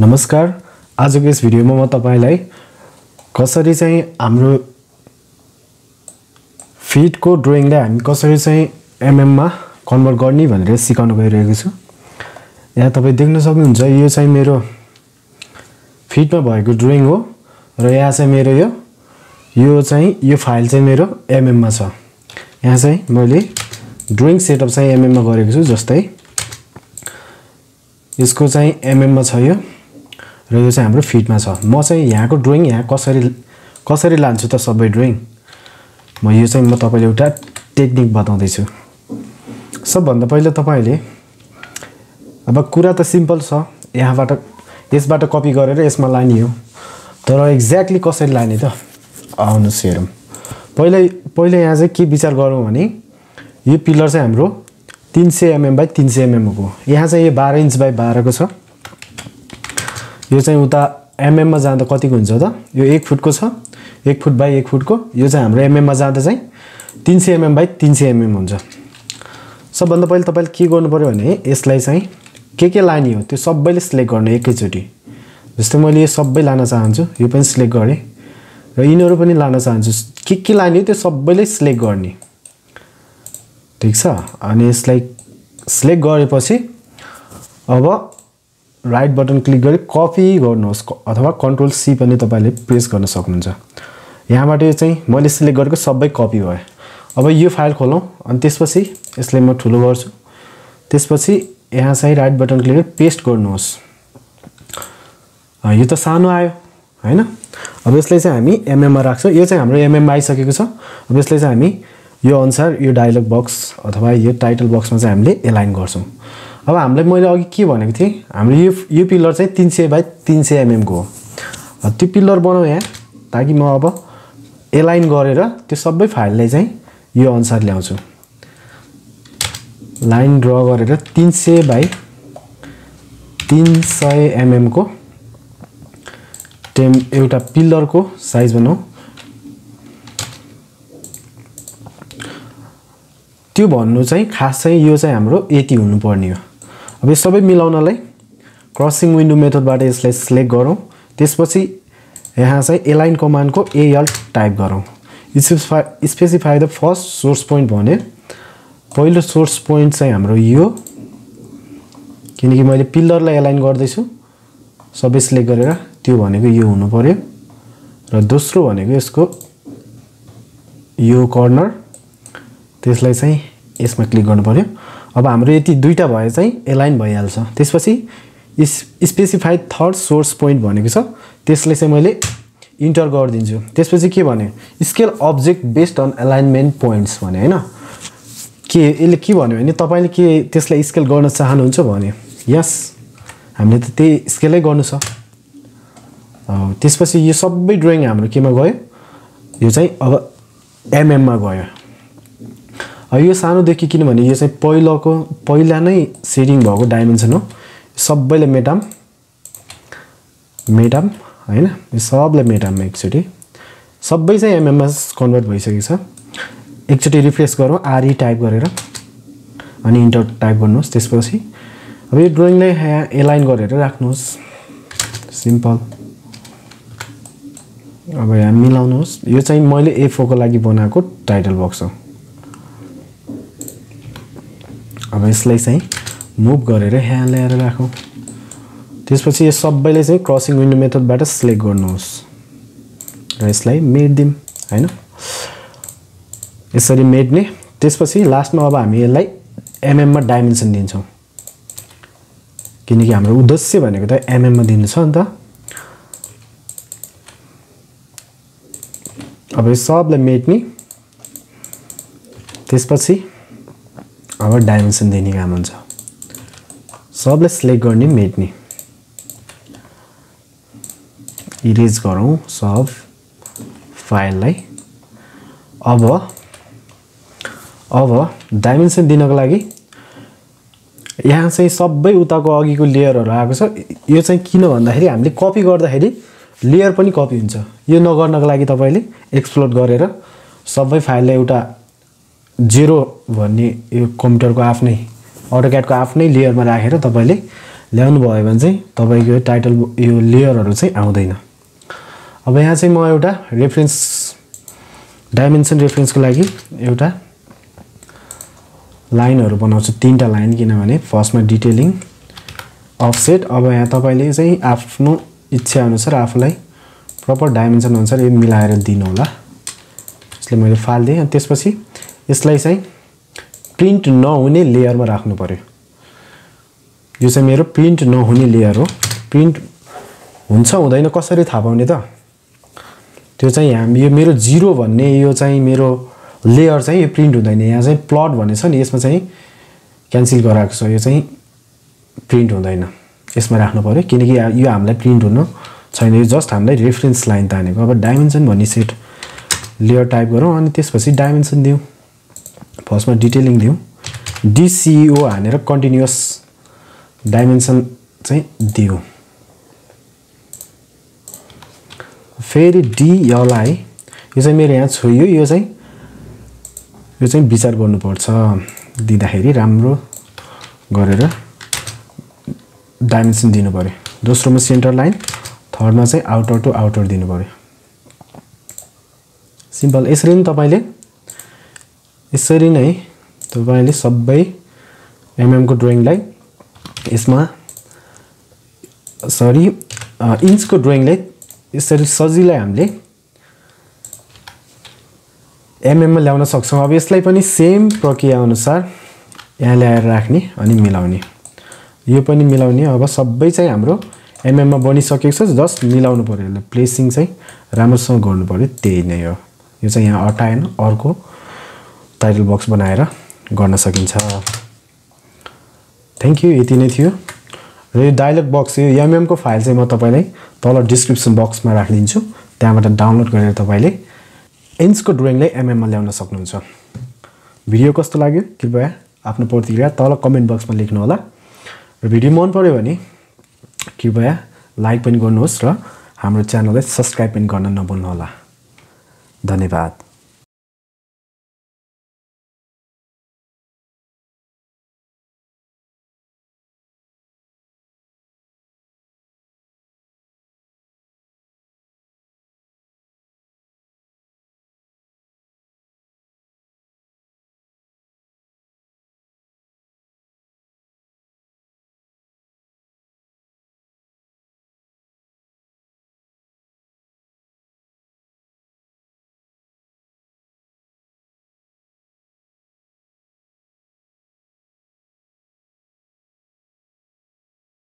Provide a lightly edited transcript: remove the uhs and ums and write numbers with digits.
नमस्कार। आजको यस भिडियोमा म तपाईलाई कसरी चाहिँ हाम्रो फिटको ड्रइङलाई हामी कसरी चाहिँ एमएम मा कन्भर्ट गर्ने भनेर सिकाउन गइरहेको छु। यहाँ तपाई देख्न सक्नुहुन्छ यो चाहिँ मेरो फिटमा भएको ड्रइङ हो र यहाँ चाहिँ मेरो यो फाइल चाहिँ मेरो एमएम मा छ। यहाँ चाहिँ मैले ड्रइङ सेटअप चाहिँ एमएम मा गरेको छु। जस्तै यसको चाहिँ एमएम मा छ यो र यो चाहिँ हाम्रो फिटमा छ। म चाहिँ यहाँको ड्रइङ यहाँ कसरी लान्छु त सबै ड्रइङ म तपाईलाई एउटा टेक्निक बताउँदै छु। सबभन्दा पहिले तपाईले अब कुरा त सिम्पल छ, यसबाट कपी गरेर यसमा लाने हो, तर एक्ज्याक्टली कसरी लाने त आउनुस् हेरौँ। पहिले यहाँ चाहिँ के विचार गरौँ भने यो पिलर चाहिँ हाम्रो 300 mm बाइ 300 mm को, यहाँ चाहिँ यो 12 इंच बाइ 12 को छ। यो चाहिँ उता एमएम मा जाँदा कतिको हुन्छ त, यो 1 फुट को छ, 1 फुट बाइ 1 फुट को। यो चाहिँ हाम्रो एमएम मा जाँदा चाहिँ 300 mm बाइ 300 mm हुन्छ। सबभन्दा पहिले तपाईले के गर्नु पर्यो भने यसलाई चाहिँ के लाने हो त्यो सबैले सिलेक्ट गर्नु एकैचोटी। जस्तै मैले यो सबै लान चाहन्छु, यो पनि सिलेक्ट गरे र यिनीहरु पनि लान चाहन्छु, के लाने हो त्यो सबैले सिलेक्ट गर्ने। ठीक छ। अनि यसलाई सिलेक्ट गरेपछि अब राइट बटन क्लिक गरी कपी गर्नुहोस् अथवा कन्ट्रोल सी पनि तपाईले प्रेस गर्न सक्नुहुन्छ। यहाँबाट यो चाहिँ मैले सिलेक्ट गरेको सबै कपी भयो। अब यो फाइल खोलौं अनि त्यसपछि यसलाई म ठुलो गर्छु। त्यसपछि यहाँ चाहिँ राइट बटन क्लिक गरी पेस्ट गर्नुहोस्। यो त सानो आयो हैन। अब यसलाई चाहिँ हामी एमएम मा राख्छौं। यो चाहिँ हाम्रो एमएम मा आइसकेको छ। अब यसलाई चाहिँ हामी यो अनुसार यो डायलग बक्स अथवा यो टाइटल बक्समा चाहिँ हामीले एलाइन गर्छौं। अब हामीले मैले अघि के भनेको थिए, हाम्रो यो पिलर चाहिँ 300 बाइ 300 mm को हो। त्यो पिलर बनाऊ यहाँ, ताकि म अब एलाइन गरेर त्यो सबै फाइललाई चाहिँ यो अनुसार ल्याउँछु। लाइन ड्रा गरेर 300 बाइ 300 mm को एउटा पिलरको साइज बनाऊ। त्यो भन्नु चाहिँ खास चाहिँ यो चाहिँ हाम्रो यति हुनु पर्ने हो। अब यो सबै मिलाउनलाई क्रसिङ विन्डो मेथडबाट यसलाई सिलेक्ट गरौँ। त्यसपछि यहाँ चाहिँ एलाइन कमान्डको एल टाइप गरौँ। Specify the first source point भने पहिलो सोर्स पोइन्ट चाहिँ हाम्रो यो, किनकि मैले पिलरलाई एलाइन गर्दै छु सबै सिलेक्ट गरेर, त्यो भनेको यो हुनु पर्यो। र दोस्रो भनेको यसको यो कर्नर, त्यसलाई चाहिँ यसमा क्लिक गर्नु पर्यो। अब हाम्रो यति दुईटा भए चाहिँ एलाइन भइहाल्छ। त्यसपछि स्पेसिफाई थर्ड सोर्स पोइन्ट भनेको छ, त्यसलाई चाहिँ मैले इन्टर गरिदिन्छु। त्यसपछि के भन्यो, scale object based on alignment points भने हैन। के यसले के भन्यो भने तपाईले के त्यसलाई स्केल गर्न चाहनुहुन्छ भने यस, हामीले त त्यही स्केलै गर्नु छ। त्यसपछि यो सबै ड्रइङ हाम्रो केमा गयो, यो चाहिँ अब एमएम मा गयो। यो सानो देखि, किनभने यो चाहिँ पहिला नै सेटिङ भएको डाइमेन्सन हो। सबैले मेटाम हैन, यो सबले मेटाम एकचोटी। सबै चाहिँ एमएम मा कन्भर्ट भइसकेको छ। एकचोटी रिफ्रेश गरौँ आरई टाइप गरेर अनि इन्टर टाइप गर्नुहोस्। त्यसपछि अब यो ड्रइङलाई यहाँ एलाइन गरेर राख्नुहोस्, सिम्पल। अब यहाँ मिलाउनुहोस्। यो चाहिँ मैले A4 को लागि बनाएको टाइटल बक्स हो। अब यसलाई चाहिँ मुभ गरेर यहाँ ल्याएर राखौँ। त्यसपछि यो सबैले चाहिँ क्रसिङ विन्डो मेथडबाट सिलेक्ट गर्नुहोस् र यसलाई मेट्दिम हैन, यसरी मेट्ने। त्यसपछि लास्टमा अब हामी यसलाई एमएम मा डाइमेन्सन दिन्छौँ, किनकि हाम्रो उद्देश्य भनेको त एमएम मा दिनु छ नि त। अब यो सबलाई मेट्ने, त्यसपछि अब डाइमेन्सन दिने काम हुन्छ। सबले सिलेक्ट गर्ने, मेट्ने। इरेज गरौँ सब फाइललाई। अब डाइमेन्सन दिनको लागि यहाँ चाहिँ सबै उताको अघिको लेयरहरु आएको छ। यो चाहिँ किन भन्दाखेरि हामीले कपी गर्दाखेरि लेयर पनि कपी हुन्छ। यो नगर्नको लागि तपाईले एक्सप्लोर गरेर सबै फाइललाई एउटा 0 भन्ने यो कम्प्युटरको आफ्नै AutoCAD को आफ्नै लेयरमा राखेर तपाईले ल्याउनु भयो भने चाहिँ तपाईको टाइटल यो लेयरहरु चाहिँ आउँदैन। अब यहाँ चाहिँ म एउटा रेफरेन्स डाइमेन्सन रेफरेन्सको लागि एउटा लाइनहरु बनाउँछु, तीनटा लाइन, किनभने फर्स्टमा डिटेलिङ अफसेट। अब यहाँ तपाईले चाहिँ आफ्नो इच्छा अनुसार आफुलाई प्रपर डाइमेन्सन अनुसार यो मिलाएर दिनु होला। यसले मैले फाल्दिए अनि त्यसपछि यसलाई चाहिँ प्रिन्ट नहुने लेयरमा राख्नु पर्यो। यो चाहिँ मेरो प्रिन्ट नहुने लेयर हो। प्रिन्ट हुन्छ हुँदैन कसरी थाहा पाउने त? त्यो चाहिँ यहाँ यो मेरो 0 भन्ने यो चाहिँ मेरो लेयर चाहिँ यो प्रिन्ट हुँदैन। यहाँ चाहिँ प्लट भन्ने छ नि, यसमा चाहिँ क्यान्सल गराएको छ, यो चाहिँ प्रिन्ट हुँदैन। यसमा राख्नु पर्यो किनकि यो हामीलाई प्रिन्ट हुन छैन, यो जस्ट हामीलाई रेफरेन्स लाइन तानेको। अब डाइमेन्सन भन्ने सेट लेयर टाइप गरौँ अनि त्यसपछि डाइमेन्सन दिउँ। फर्स्टमा डिटेलिङ दिउँ, DCO हानेर कन्टिन्युअस डाइमेन्सन चाहिँ दिउँ। फेरि DLI यो चाहिँ मेरो यहाँ छोयो, यो चाहिँ विचार गर्नुपर्छ दिँदाखेरि राम्रो गरेर डाइमेन्सन दिनु पर्यो। दोस्रोमा सेन्टर लाइन, थर्डमा चाहिँ आउटर टु आउटर दिनु पर्यो। सिम्पल। यसरी नै तपाईले सबै MM को ड्राइङलाई यसमा इन्च को ड्राइङलाई यसरी सजिलै हामीले MM मा ल्याउन सक्छौं। अब यसलाई पनि सेम प्रक्रिया अनुसार यहाँ ल्याएर राख्ने अनि मिलाउने, यो पनि मिलाउने। अब सबै चाहिँ हाम्रो MM मा बनिसकेको छ, जस्ट मिलाउनु पर्यो। यसलाई प्लेसिङ चाहिँ राम्रोसँग गर्नु पर्यो, त्यही नै हो। यो चाहिँ यहाँ अटाएन, अर्को टाइटल बक्स बनाएर गर्न सकिन्छ। थ्यांक यू, यति नै थियो। र यो डायलग बक्स यो MM को फाइल चाहिँ म तपाईलाई तल डिस्क्रिप्सन बक्समा राखिदिन्छु, त्यहाँबाट डाउनलोड गरेर तपाईले इन्च को ड्राइङलाई MM मा ल्याउन सक्नुहुन्छ। भिडियो कस्तो लाग्यो कृपया आफ्नो प्रतिक्रिया तल कमेन्ट बक्समा लेख्नु होला। र भिडियो मन पर्यो भने कृपया लाइक पनि गर्नुहोस् र हाम्रो च्यानललाई सब्स्क्राइब पनि गर्न नभुल्नु होला। धन्यवाद।